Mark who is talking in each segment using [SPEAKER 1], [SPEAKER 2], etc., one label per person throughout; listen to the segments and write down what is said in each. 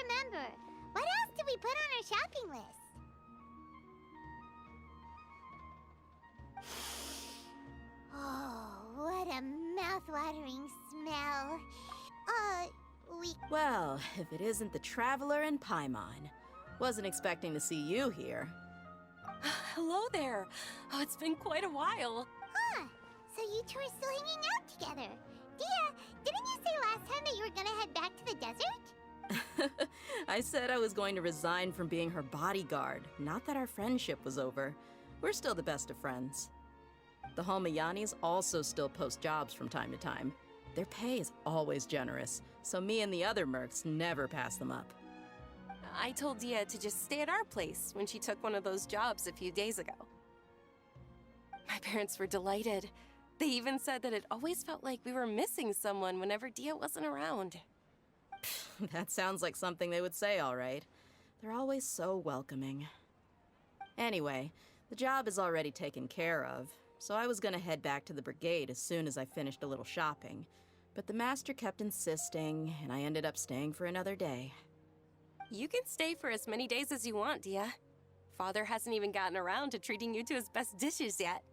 [SPEAKER 1] remember. What else did we put on our shopping list? Oh, what a mouth-watering smell.
[SPEAKER 2] Well, if it isn't the Traveler and Paimon. Wasn't expecting to see you here.
[SPEAKER 3] Hello there. Oh, it's been quite a while.
[SPEAKER 1] Huh. So you two are still hanging out together. Dia, didn't you say last time that you were gonna head back to the desert?
[SPEAKER 2] I said I was going to resign from being her bodyguard, not that our friendship was over. We're still the best of friends. The Holmayanis also still post jobs from time to time. Their pay is always generous, so me and the other mercs never pass them up.
[SPEAKER 3] I told Dia to just stay at our place when she took one of those jobs a few days ago. My parents were delighted. They even said that it always felt like we were missing someone whenever Dia wasn't around.
[SPEAKER 2] That sounds like something they would say, all right. They're always so welcoming. Anyway, the job is already taken care of, so I was gonna head back to the brigade as soon as I finished a little shopping. But the master kept insisting, and I ended up staying for another day.
[SPEAKER 3] You can stay for as many days as you want, Dia. Father hasn't even gotten around to treating you to his best dishes yet.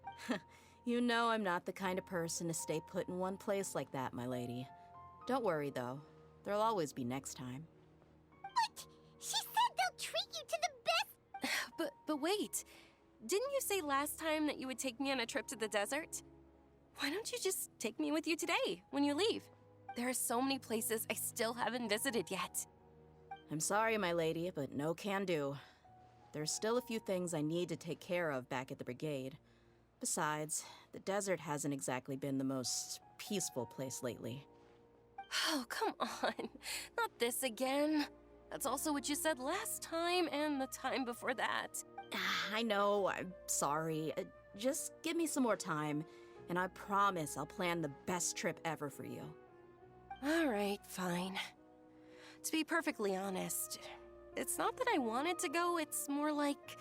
[SPEAKER 2] You know I'm not the kind of person to stay put in one place like that, my lady. Don't worry, though. There'll always be next time.
[SPEAKER 1] What? She said they'll treat you to the best...
[SPEAKER 3] But wait. Didn't you say last time that you would take me on a trip to the desert? Why don't you just take me with you today, when you leave? There are so many places I still haven't visited yet.
[SPEAKER 2] I'm sorry, my lady, but no can do. There's still a few things I need to take care of back at the brigade. Besides, the desert hasn't exactly been the most peaceful place lately.
[SPEAKER 3] Oh, come on. Not this again. That's also what you said last time and the time before that.
[SPEAKER 2] I know, I'm sorry. Just give me some more time, and I promise I'll plan the best trip ever for you.
[SPEAKER 3] All right, fine. To be perfectly honest, it's not that I wanted to go, it's more like...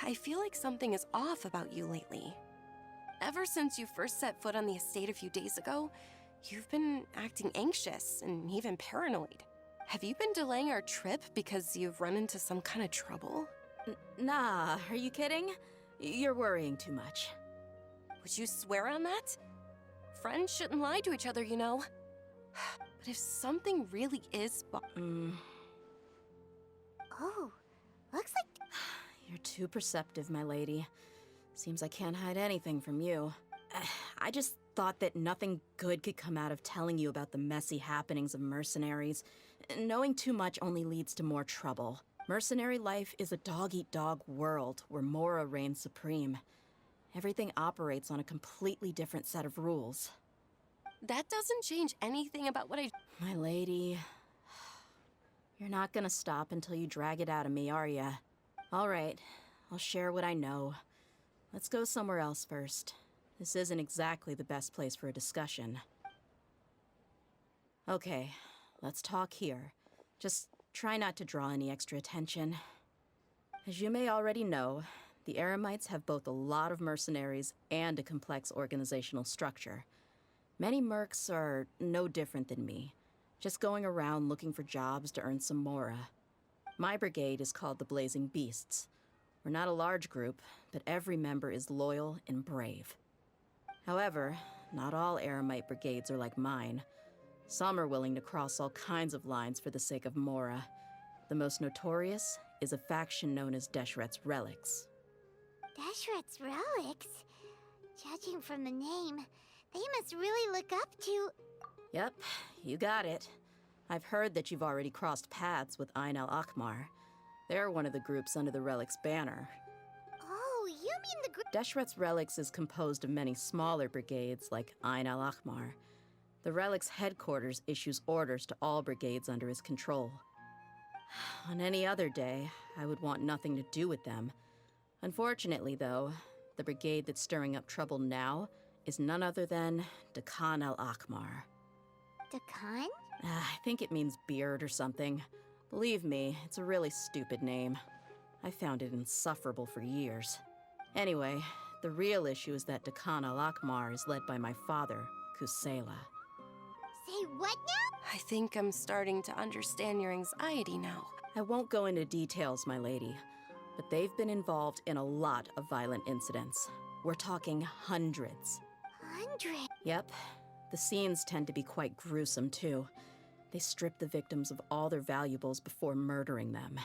[SPEAKER 3] I feel like something is off about you lately. Ever since you first set foot on the estate a few days ago, you've been acting anxious and even paranoid. Have you been delaying our trip because you've run into some kind of trouble?
[SPEAKER 2] Nah, are you kidding? You're worrying too much.
[SPEAKER 3] Would you swear on that? Friends shouldn't lie to each other, you know. But if something really is...
[SPEAKER 1] Oh, looks like...
[SPEAKER 2] You're too perceptive, my lady. Seems I can't hide anything from you. I just thought that nothing good could come out of telling you about the messy happenings of mercenaries. Knowing too much only leads to more trouble. Mercenary life is a dog-eat-dog world where Mora reigns supreme. Everything operates on a completely different set of rules.
[SPEAKER 3] That doesn't change anything about what I...
[SPEAKER 2] My lady, you're not gonna stop until you drag it out of me, are ya? All right, I'll share what I know. Let's go somewhere else first. This isn't exactly the best place for a discussion. Okay, let's talk here. Just try not to draw any extra attention. As you may already know, the Eremites have both a lot of mercenaries and a complex organizational structure. Many mercs are no different than me, just going around looking for jobs to earn some mora. My brigade is called the Blazing Beasts. We're not a large group, but every member is loyal and brave. However, not all Eremite brigades are like mine. Some are willing to cross all kinds of lines for the sake of mora. The most notorious is a faction known as Deshret's Relics.
[SPEAKER 1] Deshret's Relics? Judging from the name, they must really look up to...
[SPEAKER 2] Yep, you got it. I've heard that you've already crossed paths with Ain al-Akmar. They're one of the groups under the Relics banner.
[SPEAKER 1] Oh, you mean the group...
[SPEAKER 2] Deshret's Relics is composed of many smaller brigades like Ain al-Akmar. The Relics headquarters issues orders to all brigades under his control. On any other day, I would want nothing to do with them. Unfortunately, though, the brigade that's stirring up trouble now is none other than Dakan al-Akmar.
[SPEAKER 1] Dakan?
[SPEAKER 2] I think it means beard or something. Believe me, it's a really stupid name. I found it insufferable for years. Anyway, the real issue is that Dakan al-Akmar is led by my father, Kusela.
[SPEAKER 1] Say what now?
[SPEAKER 3] I think I'm starting to understand your anxiety now.
[SPEAKER 2] I won't go into details, my lady, but they've been involved in a lot of violent incidents. We're talking hundreds.
[SPEAKER 1] 100?
[SPEAKER 2] Yep. The scenes tend to be quite gruesome, too. They strip the victims of all their valuables before murdering them.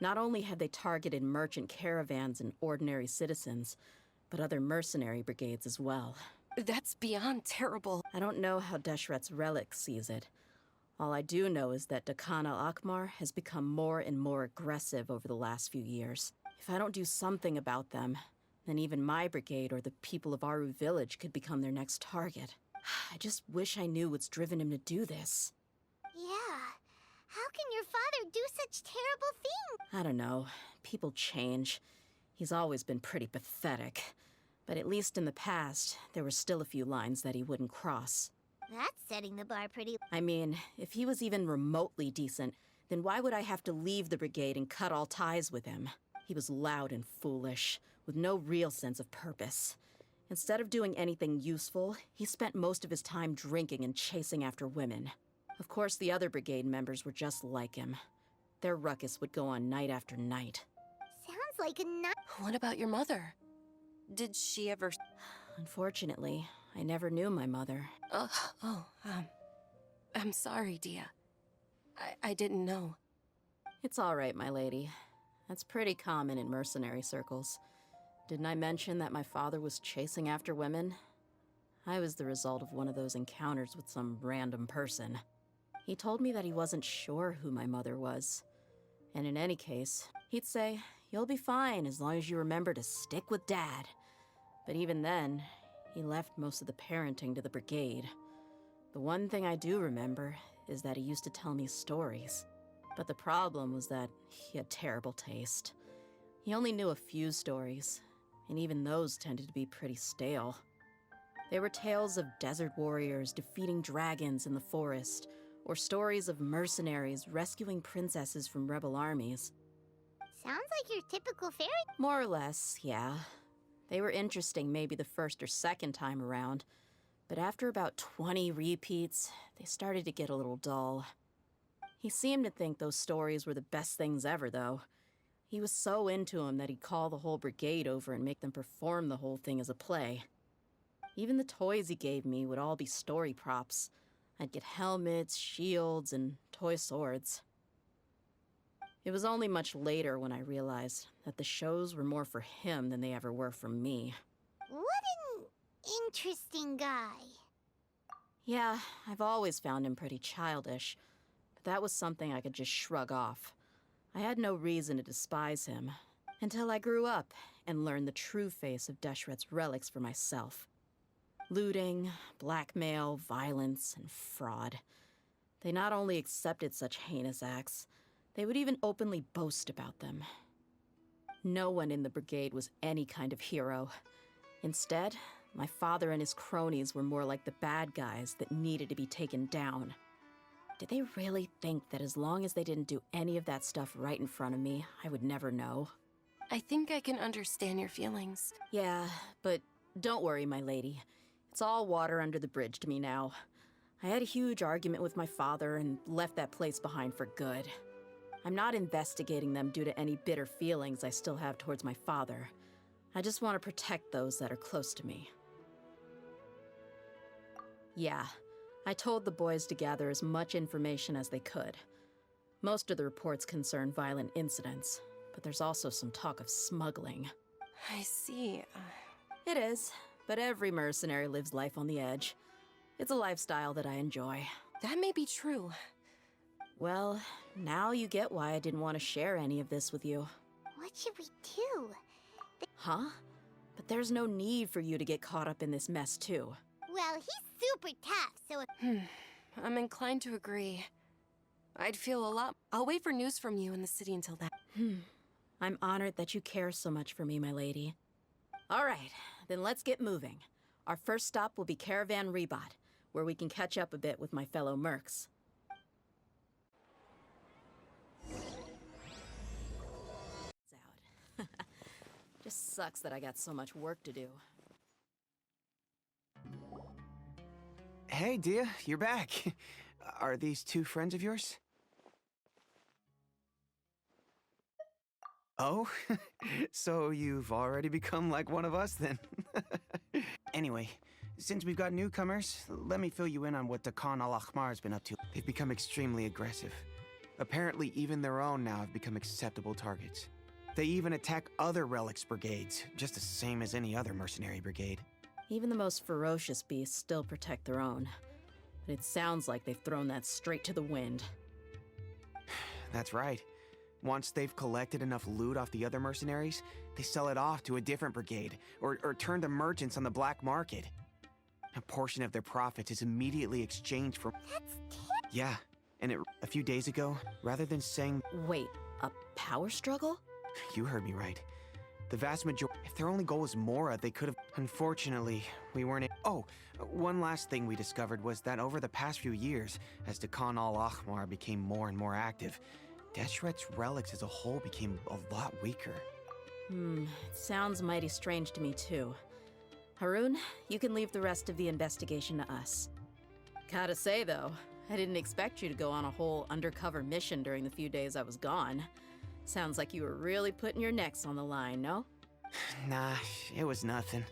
[SPEAKER 2] Not only have they targeted merchant caravans and ordinary citizens, but other mercenary brigades as well.
[SPEAKER 3] That's beyond terrible.
[SPEAKER 2] I don't know how Deshret's relic sees it. All I do know is that Dakan al-Akmar has become more and more aggressive over the last few years. If I don't do something about them, then even my brigade or the people of Aru village could become their next target. I just wish I knew what's driven him to do this.
[SPEAKER 1] Yeah. How can your father do such terrible things?
[SPEAKER 2] I don't know. People change. He's always been pretty pathetic. But at least in the past, there were still a few lines that he wouldn't cross.
[SPEAKER 1] That's setting the bar pretty...
[SPEAKER 2] I mean, if he was even remotely decent, then why would I have to leave the brigade and cut all ties with him? He was loud and foolish, with no real sense of purpose. Instead of doing anything useful, he spent most of his time drinking and chasing after women. Of course, the other brigade members were just like him. Their ruckus would go on night after night.
[SPEAKER 1] Sounds like a nut...
[SPEAKER 3] What about your mother? Did she ever...
[SPEAKER 2] Unfortunately, I never knew my mother.
[SPEAKER 3] I'm sorry, Dia. I didn't know.
[SPEAKER 2] It's all right, my lady. That's pretty common in mercenary circles. Didn't I mention that my father was chasing after women? I was the result of one of those encounters with some random person. He told me that he wasn't sure who my mother was. And in any case, he'd say, "You'll be fine as long as you remember to stick with Dad." But even then, he left most of the parenting to the brigade. The one thing I do remember is that he used to tell me stories. But the problem was that he had terrible taste. He only knew a few stories, and even those tended to be pretty stale. They were tales of desert warriors defeating dragons in the forest, or stories of mercenaries rescuing princesses from rebel armies.
[SPEAKER 1] Sounds like your typical fairy...
[SPEAKER 2] More or less, yeah. They were interesting maybe the first or second time around, but after about 20 repeats, they started to get a little dull. He seemed to think those stories were the best things ever, though. He was so into them that he'd call the whole brigade over and make them perform the whole thing as a play. Even the toys he gave me would all be story props. I'd get helmets, shields, and toy swords. It was only much later when I realized that the shows were more for him than they ever were for me.
[SPEAKER 1] What an interesting guy.
[SPEAKER 2] Yeah, I've always found him pretty childish, but that was something I could just shrug off. I had no reason to despise him, until I grew up and learned the true face of Deshret's relics for myself. Looting, blackmail, violence, and fraud. They not only accepted such heinous acts, they would even openly boast about them. No one in the brigade was any kind of hero. Instead, my father and his cronies were more like the bad guys that needed to be taken down. Did they really think that as long as they didn't do any of that stuff right in front of me, I would never know?
[SPEAKER 3] I think I can understand your feelings.
[SPEAKER 2] Yeah, but don't worry, my lady. It's all water under the bridge to me now. I had a huge argument with my father and left that place behind for good. I'm not investigating them due to any bitter feelings I still have towards my father. I just want to protect those that are close to me. Yeah, I told the boys to gather as much information as they could. Most of the reports concern violent incidents, but there's also some talk of smuggling.
[SPEAKER 3] I see.
[SPEAKER 2] It is, but every mercenary lives life on the edge. It's a lifestyle that I enjoy.
[SPEAKER 3] That may be true.
[SPEAKER 2] Well, now you get why I didn't want to share any of this with you.
[SPEAKER 1] What should we do?
[SPEAKER 2] Huh? But there's no need for you to get caught up in this mess, too.
[SPEAKER 1] Well, he's super tough, so...
[SPEAKER 3] I'm inclined to agree. I'd feel a lot... I'll wait for news from you in the city until then.
[SPEAKER 2] I'm honored that you care so much for me, my lady. All right, then let's get moving. Our first stop will be Caravan Rebot, where we can catch up a bit with my fellow mercs. Out. Just sucks that I got so much work to do.
[SPEAKER 4] Hey, Dia, you're back. Are these two friends of yours? Oh, so you've already become like one of us then. Anyway, since we've got newcomers, let me fill you in on what Dakan al-Ahmar has been up to. They've become extremely aggressive. Apparently, even their own now have become acceptable targets. They even attack other relics brigades, just the same as any other mercenary brigade.
[SPEAKER 2] Even the most ferocious beasts still protect their own. But it sounds like they've thrown that straight to the wind.
[SPEAKER 4] That's right. Once they've collected enough loot off the other mercenaries, they sell it off to a different brigade, or turn to merchants on the black market. A portion of their profits is immediately exchanged for...
[SPEAKER 1] That's terrible.
[SPEAKER 4] Yeah, and a few days ago, rather than saying...
[SPEAKER 2] Wait, a power struggle?
[SPEAKER 4] You heard me right. The vast majority... If their only goal was Mora, they could have... Unfortunately, we weren't... Oh, one last thing we discovered was that over the past few years, as Dakan al-Ahmar became more and more active, Deshret's relics as a whole became a lot weaker.
[SPEAKER 2] It sounds mighty strange to me too. Harun, you can leave the rest of the investigation to us. Gotta say though, I didn't expect you to go on a whole undercover mission during the few days I was gone. Sounds like you were really putting your necks on the line, no?
[SPEAKER 4] Nah, it was nothing.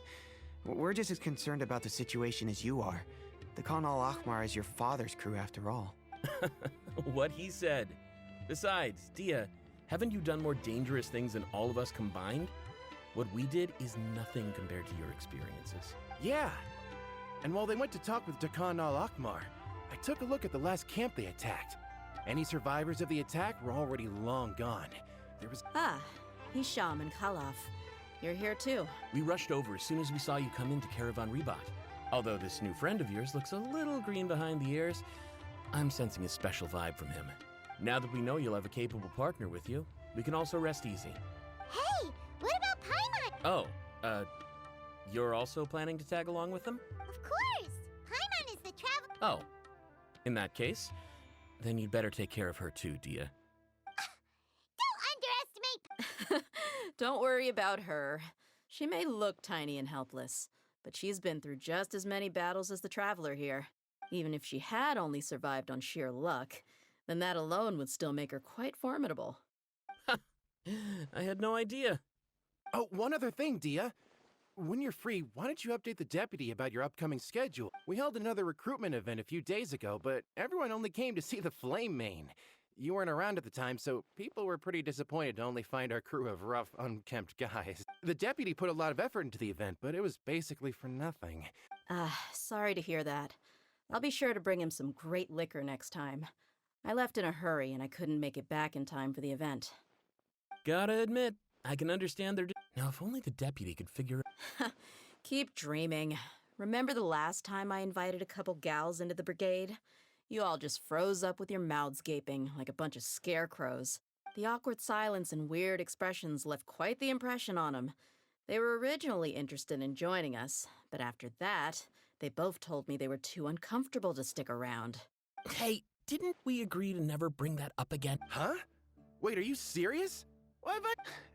[SPEAKER 4] We're just as concerned about the situation as you are. Dakan al-Ahmar is your father's crew after all.
[SPEAKER 5] What he said. Besides, Dia, haven't you done more dangerous things than all of us combined? What we did is nothing compared to your experiences.
[SPEAKER 6] Yeah. And while they went to talk with Dakan al-Ahmar, I took a look at the last camp they attacked. Any survivors of the attack were already long gone. There was...
[SPEAKER 2] Ah, Hisham and Khalaf. You're here too.
[SPEAKER 5] We rushed over as soon as we saw you come into Caravan Ribat. Although this new friend of yours looks a little green behind the ears, I'm sensing a special vibe from him. Now that we know you'll have a capable partner with you, we can also rest easy.
[SPEAKER 1] Hey, what about Paimon?
[SPEAKER 5] Oh, you're also planning to tag along with them?
[SPEAKER 1] Of course! Paimon is the travel...
[SPEAKER 5] Oh, in that case, then you'd better take care of her too, Dia.
[SPEAKER 1] Don't underestimate...
[SPEAKER 2] Don't worry about her. She may look tiny and helpless, but she's been through just as many battles as the Traveler here. Even if she had only survived on sheer luck, then that alone would still make her quite formidable.
[SPEAKER 5] I had no idea.
[SPEAKER 6] Oh, one other thing, Dia. When you're free, why don't you update the deputy about your upcoming schedule? We held another recruitment event a few days ago, but everyone only came to see the Flame Main. You weren't around at the time, so people were pretty disappointed to only find our crew of rough, unkempt guys. The deputy put a lot of effort into the event, but it was basically for nothing.
[SPEAKER 2] Sorry to hear that. I'll be sure to bring him some great liquor next time. I left in a hurry and I couldn't make it back in time for the event.
[SPEAKER 5] Gotta admit, I can understand their... Now, if only the deputy could figure...
[SPEAKER 2] Keep dreaming. Remember the last time I invited a couple gals into the brigade? You all just froze up with your mouths gaping like a bunch of scarecrows. The awkward silence and weird expressions left quite the impression on them. They were originally interested in joining us, but after that, they both told me they were too uncomfortable to stick around.
[SPEAKER 5] Hey, didn't we agree to never bring that up again?
[SPEAKER 6] Huh? Wait, are you serious? Why have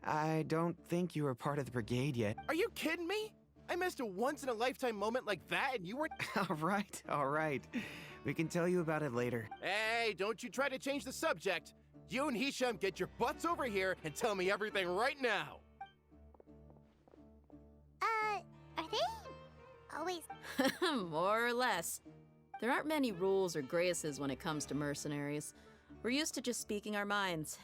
[SPEAKER 4] I don't think you were part of the brigade yet.
[SPEAKER 6] Are you kidding me? I missed a once-in-a-lifetime moment like that and you were...
[SPEAKER 4] All right. We can tell you about it later.
[SPEAKER 6] Hey, don't you try to change the subject. You and Hisham get your butts over here and tell me everything right now.
[SPEAKER 1] Are they always...
[SPEAKER 2] More or less. There aren't many rules or graces when it comes to mercenaries. We're used to just speaking our minds.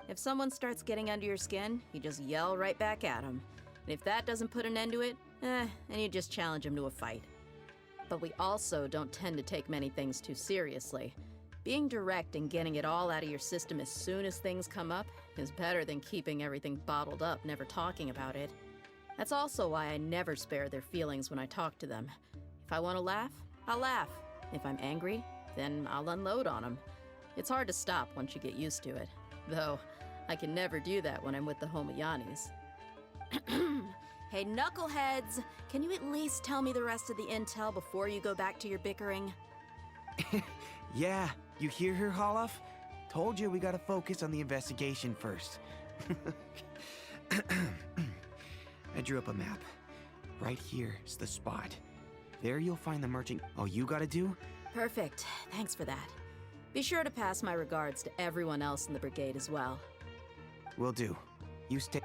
[SPEAKER 2] If someone starts getting under your skin, you just yell right back at them. And if that doesn't put an end to it, then you just challenge them to a fight. But we also don't tend to take many things too seriously. Being direct and getting it all out of your system as soon as things come up is better than keeping everything bottled up, never talking about it. That's also why I never spare their feelings when I talk to them. If I want to laugh, I'll laugh. If I'm angry, then I'll unload on them. It's hard to stop once you get used to it. Though, I can never do that when I'm with the Homayanis. Hey, knuckleheads! Can you at least tell me the rest of the intel before you go back to your bickering?
[SPEAKER 4] Yeah, you hear her, Holloff? Told you we gotta focus on the investigation first. I drew up a map. Right here is the spot. There you'll find the merchant. All you gotta do
[SPEAKER 2] Perfect. Thanks for that. Be sure to pass my regards to everyone else in the brigade as well.
[SPEAKER 4] Will do. You stay.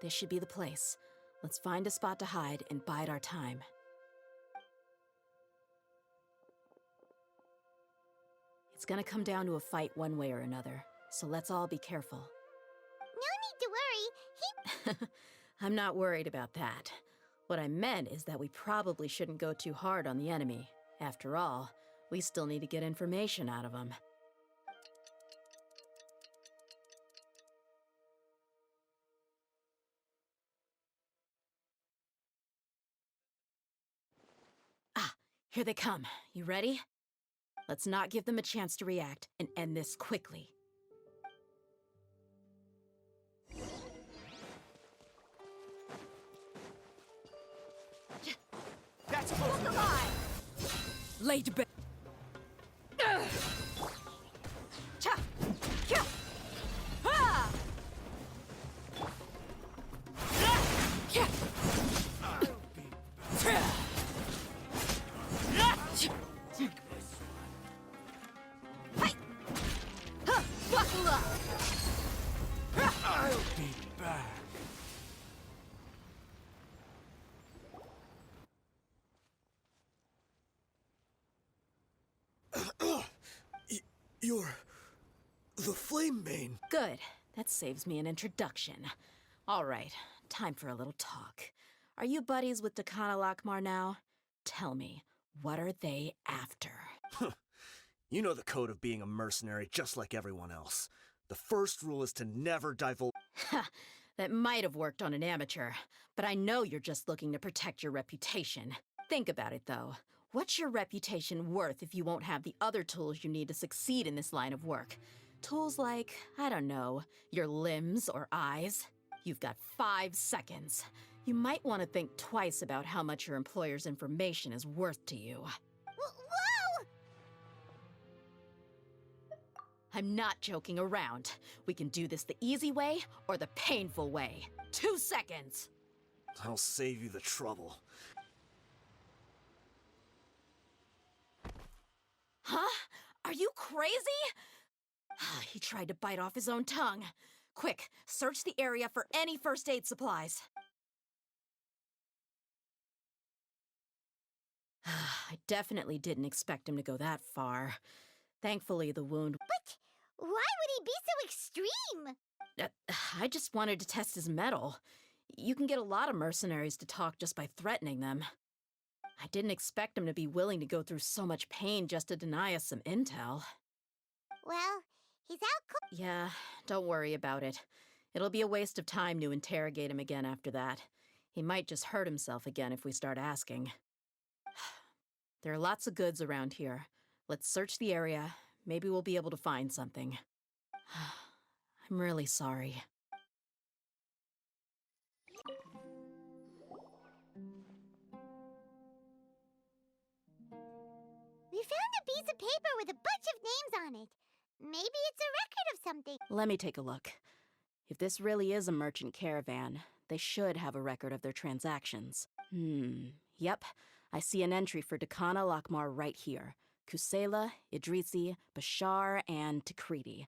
[SPEAKER 2] This should be the place. Let's find a spot to hide and bide our time. It's gonna come down to a fight one way or another, so let's all be careful.
[SPEAKER 1] No need to worry.
[SPEAKER 2] I'm not worried about that. What I meant is that we probably shouldn't go too hard on the enemy. After all, we still need to get information out of him. Ah, here they come. You ready? Let's not give them a chance to react and end this quickly.
[SPEAKER 4] That's supposed to be.
[SPEAKER 2] Lay to bed. Cha! Kya! Ha! Kya! Hi! Ha! Buckle up!
[SPEAKER 7] I'll be back. You're the Flame Mane.
[SPEAKER 2] Good. That saves me an introduction. All right, time for a little talk. Are you buddies with Dakana Lakmar now? Tell me, what are they after?
[SPEAKER 7] You know the code of being a mercenary just like everyone else. The first rule is to never divulge.
[SPEAKER 2] Ha! That might have worked on an amateur, but I know you're just looking to protect your reputation. Think about it, though. What's your reputation worth if you won't have the other tools you need to succeed in this line of work? Tools like, I don't know, your limbs or eyes? You've got 5 seconds. You might want to think twice about how much your employer's information is worth to you.
[SPEAKER 1] Whoa!
[SPEAKER 2] I'm not joking around. We can do this the easy way or the painful way. 2 seconds!
[SPEAKER 7] I'll save you the trouble.
[SPEAKER 2] Huh? Are you crazy? He tried to bite off his own tongue. Quick, search the area for any first aid supplies. I definitely didn't expect him to go that far. Thankfully, the wound...
[SPEAKER 1] But why would he be so extreme?
[SPEAKER 2] I just wanted to test his mettle. You can get a lot of mercenaries to talk just by threatening them. I didn't expect him to be willing to go through so much pain just to deny us some intel.
[SPEAKER 1] Well, he's out cold.
[SPEAKER 2] Yeah, don't worry about it. It'll be a waste of time to interrogate him again after that. He might just hurt himself again if we start asking. There are lots of goods around here. Let's search the area. Maybe we'll be able to find something. I'm really sorry.
[SPEAKER 1] We found a piece of paper with a bunch of names on it. Maybe it's a record of something.
[SPEAKER 2] Let me take a look. If this really is a merchant caravan, they should have a record of their transactions. Yep. I see an entry for Dakana Lakmar right here. Kusela, Idrisi, Bashar, and Takriti.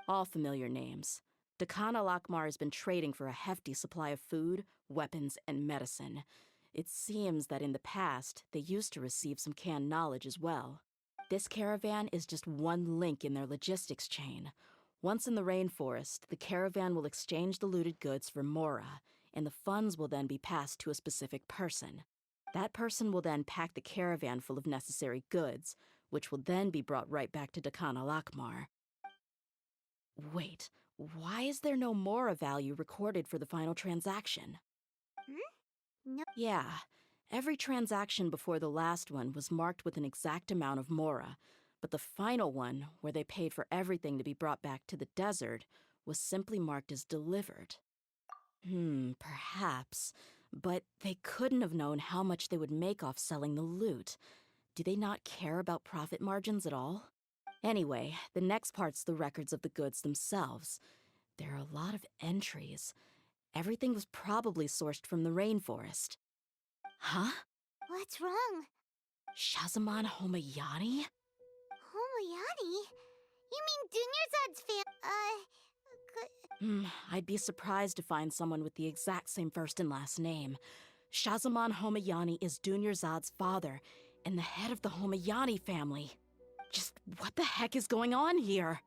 [SPEAKER 2] All familiar names. Dakana Lakmar has been trading for a hefty supply of food, weapons, and medicine. It seems that in the past, they used to receive some canned knowledge as well. This caravan is just one link in their logistics chain. Once in the rainforest, the caravan will exchange the looted goods for Mora, and the funds will then be passed to a specific person. That person will then pack the caravan full of necessary goods, which will then be brought right back to Dakana Lakmar. Wait, why is there no Mora value recorded for the final transaction?
[SPEAKER 1] No.
[SPEAKER 2] Yeah, every transaction before the last one was marked with an exact amount of Mora, but the final one, where they paid for everything to be brought back to the desert, was simply marked as delivered. Perhaps, but they couldn't have known how much they would make off selling the loot. Do they not care about profit margins at all? Anyway, the next part's the records of the goods themselves. There are a lot of entries. Everything was probably sourced from the rainforest. Huh?
[SPEAKER 1] What's wrong?
[SPEAKER 2] Shazamon Homayani?
[SPEAKER 1] Homoyani? You mean Dunyarzad's
[SPEAKER 2] I'd be surprised to find someone with the exact same first and last name. Shazamon Homayani is Dunyarzad's father, and the head of the Homayani family. Just what the heck is going on here?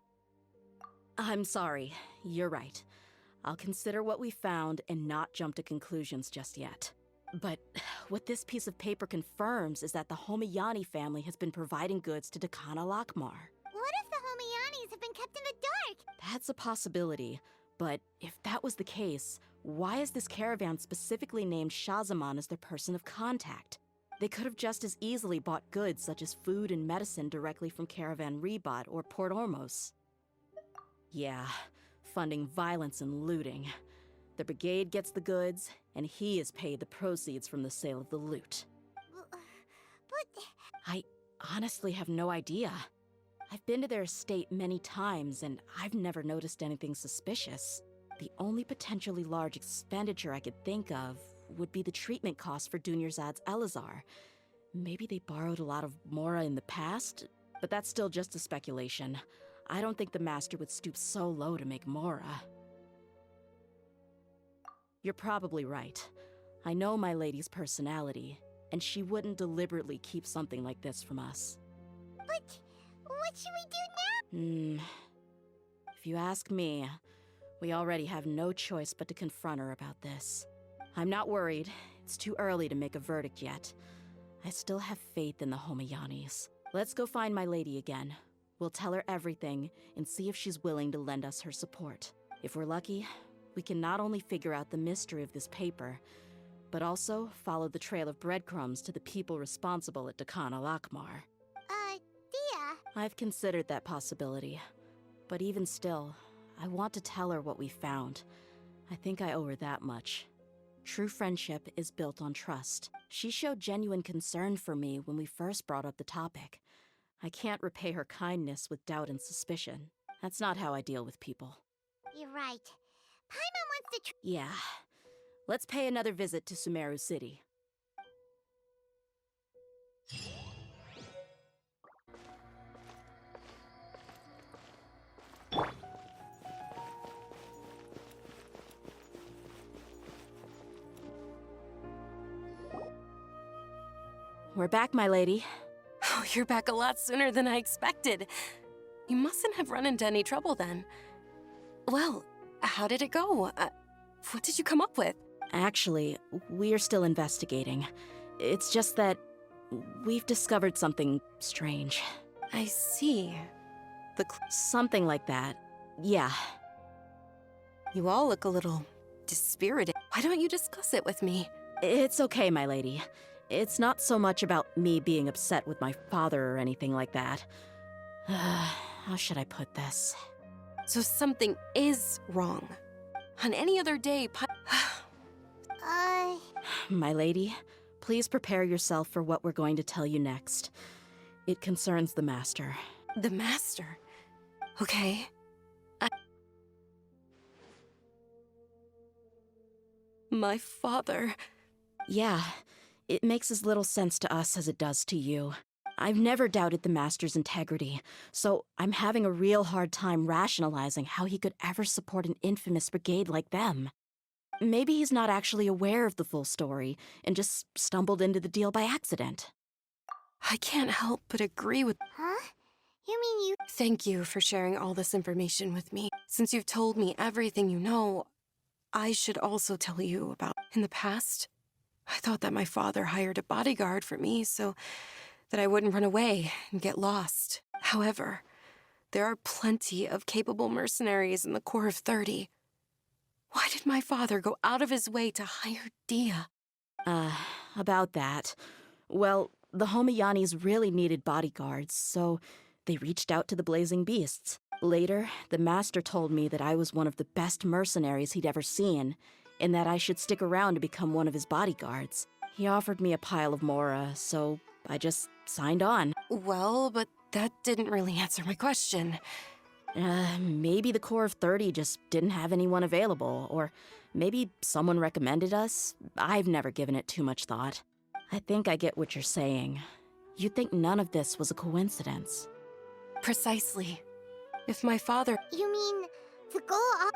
[SPEAKER 2] I'm sorry, you're right. I'll consider what we found and not jump to conclusions just yet. But what this piece of paper confirms is that the Homayani family has been providing goods to Dakana Lakmar.
[SPEAKER 1] What if the Homayanis have been kept in the dark?
[SPEAKER 2] That's a possibility, but if that was the case, why is this caravan specifically named Shazamon as their person of contact? They could have just as easily bought goods such as food and medicine directly from Caravan Ribat or Port Ormos. Yeah, funding violence and looting. The brigade gets the goods, and he is paid the proceeds from the sale of the loot.
[SPEAKER 1] But
[SPEAKER 2] I honestly have no idea. I've been to their estate many times, and I've never noticed anything suspicious. The only potentially large expenditure I could think of would be the treatment costs for Dunyarzad's Elazar. Maybe they borrowed a lot of Mora in the past, but that's still just a speculation. I don't think the Master would stoop so low to make Mora. You're probably right. I know my lady's personality, and she wouldn't deliberately keep something like this from us.
[SPEAKER 1] But what should we do now?
[SPEAKER 2] If you ask me, we already have no choice but to confront her about this. I'm not worried. It's too early to make a verdict yet. I still have faith in the Homayanis. Let's go find my lady again. We'll tell her everything and see if she's willing to lend us her support. If we're lucky, we can not only figure out the mystery of this paper, but also follow the trail of breadcrumbs to the people responsible at Dakana Lakmar.
[SPEAKER 1] Dia.
[SPEAKER 2] I've considered that possibility, but even still, I want to tell her what we found. I think I owe her that much. True friendship is built on trust. She showed genuine concern for me when we first brought up the topic. I can't repay her kindness with doubt and suspicion. That's not how I deal with people.
[SPEAKER 1] You're right. Paimon wants to
[SPEAKER 2] Yeah. Let's pay another visit to Sumeru City. We're back, my lady.
[SPEAKER 3] Oh, you're back a lot sooner than I expected. You mustn't have run into any trouble then. Well, how did it go? What did you come up with?
[SPEAKER 2] Actually, we're still investigating. It's just that we've discovered something strange.
[SPEAKER 3] I see.
[SPEAKER 2] Something like that. Yeah.
[SPEAKER 3] You all look a little dispirited. Why don't you discuss it with me?
[SPEAKER 2] It's okay, my lady. It's not so much about me being upset with my father or anything like that. How should I put this?
[SPEAKER 3] So something is wrong. On any other day,
[SPEAKER 2] My lady, please prepare yourself for what we're going to tell you next. It concerns the Master.
[SPEAKER 3] The Master? Okay. My father.
[SPEAKER 2] Yeah, it makes as little sense to us as it does to you. I've never doubted the Master's integrity, so I'm having a real hard time rationalizing how he could ever support an infamous brigade like them. Maybe he's not actually aware of the full story and just stumbled into the deal by accident.
[SPEAKER 3] I can't help but agree with...
[SPEAKER 1] Huh? You mean you...
[SPEAKER 3] Thank you for sharing all this information with me. Since you've told me everything you know, I should also tell you about... In the past, I thought that my father hired a bodyguard for me so that I wouldn't run away and get lost. However, there are plenty of capable mercenaries in the Corps of 30. Why did my father go out of his way to hire Dia?
[SPEAKER 2] About that. Well, the Homayanis really needed bodyguards, so they reached out to the Blazing Beasts. Later, the Master told me that I was one of the best mercenaries he'd ever seen, and that I should stick around to become one of his bodyguards. He offered me a pile of Mora, so I just signed on.
[SPEAKER 3] Well, but that didn't really answer my question.
[SPEAKER 2] Maybe the core of 30 just didn't have anyone available, or maybe someone recommended us. I've never given it too much thought. I think I get what you're saying. You'd think none of this was a coincidence.
[SPEAKER 3] Precisely. If my father...
[SPEAKER 1] You mean the goal of...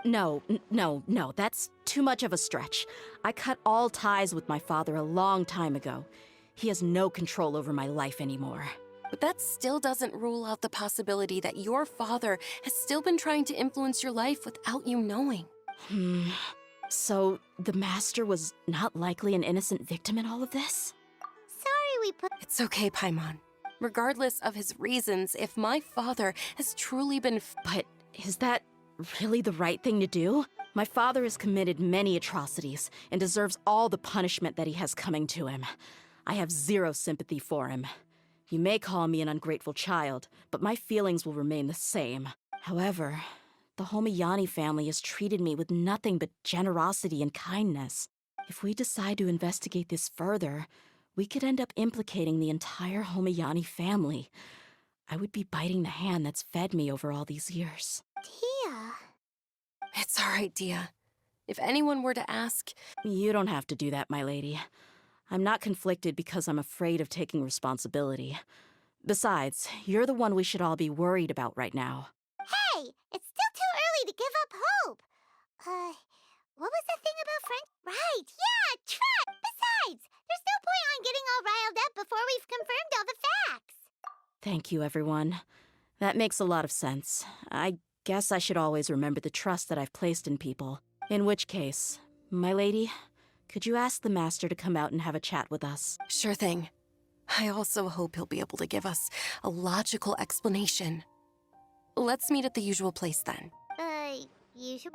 [SPEAKER 2] No, that's too much of a stretch. I cut all ties with my father a long time ago. He has no control over my life anymore.
[SPEAKER 3] But that still doesn't rule out the possibility that your father has still been trying to influence your life without you knowing.
[SPEAKER 2] So, the Master was not likely an innocent victim in all of this?
[SPEAKER 1] Sorry we put...
[SPEAKER 3] It's okay, Paimon. Regardless of his reasons, if my father has truly been...
[SPEAKER 2] But is that really the right thing to do? My father has committed many atrocities and deserves all the punishment that he has coming to him. I have zero sympathy for him. You may call me an ungrateful child, but my feelings will remain the same. However, the Homiyani family has treated me with nothing but generosity and kindness. If we decide to investigate this further, we could end up implicating the entire Homiyani family. I would be biting the hand that's fed me over all these years.
[SPEAKER 1] Tia...
[SPEAKER 3] It's all right, Dia. If anyone were to ask...
[SPEAKER 2] You don't have to do that, my lady. I'm not conflicted because I'm afraid of taking responsibility. Besides, you're the one we should all be worried about right now.
[SPEAKER 1] Hey! It's still too early to give up hope! What was the thing about French? Right, yeah, try! Besides, there's no point on getting all riled up before we've confirmed all the facts!
[SPEAKER 2] Thank you, everyone. That makes a lot of sense. I guess I should always remember the trust that I've placed in people. In which case, my lady, could you ask the Master to come out and have a chat with us?
[SPEAKER 3] Sure thing. I also hope he'll be able to give us a logical explanation. Let's meet at the usual place then.
[SPEAKER 1] Usual?